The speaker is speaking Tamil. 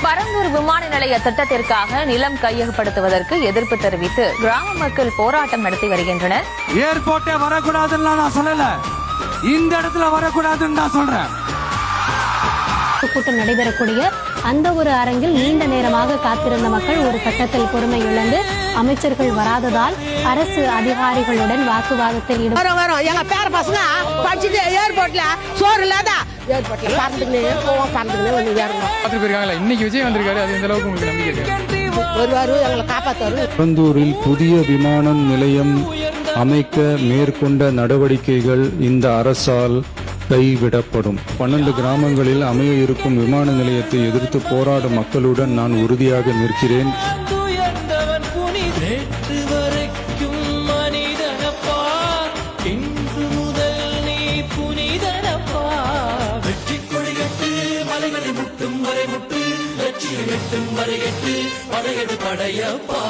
பரந்தூர் விமான நிலைய திட்டத்திற்காக நிலம் கையகப்படுத்துவதற்கு எதிர்ப்பு தெரிவித்து கிராம மக்கள் போராட்டம் நடத்தி வருகின்றனர். ஏர்போர்ட்டே வரக்கூடாதுன்னு நான் சொல்லல, இந்த இடத்துல வரக்கூடாதுன்னு நான் சொல்றேன். கூட்டம் நடைபெறக்கூடிய அந்த ஒரு அரங்கில் நீண்ட நேரமாக காத்திருந்த மக்கள் ஒரு கட்டத்தில் பொறுமை இழந்து அமைச்சர்கள் வராததால் அரசு அதிகாரிகளுடன் வாக்குவாதத்தில் ஈடுபட்டு எங்க பேர பசங்க படிச்சுட்டு ஏர்போர்ட்ல சோறு இல்லாத ஏர்போர்ட்ல பறந்துக்கினே போவோம், பறந்துக்கினே வந்து ஏறணும். இன்னைக்கு விஜய் வந்திருக்காரு, அது இந்த அளவுக்கு உங்களுக்கு நம்பிக்கை இருக்கு? வருவாரு, எங்களை காப்பாத்துவாரு. பரந்தூரில் புதிய விமான நிலையம் அமைக்க மேற்கொண்ட நடவடிக்கைகள் இந்த அரசால் கைவிடப்படும். 12 கிராமங்களில் அமைய இருக்கும் விமான நிலையத்தை எதிர்த்து போராடும் மக்களுடன் நான் உறுதியாக நிற்கிறேன். படையப்பா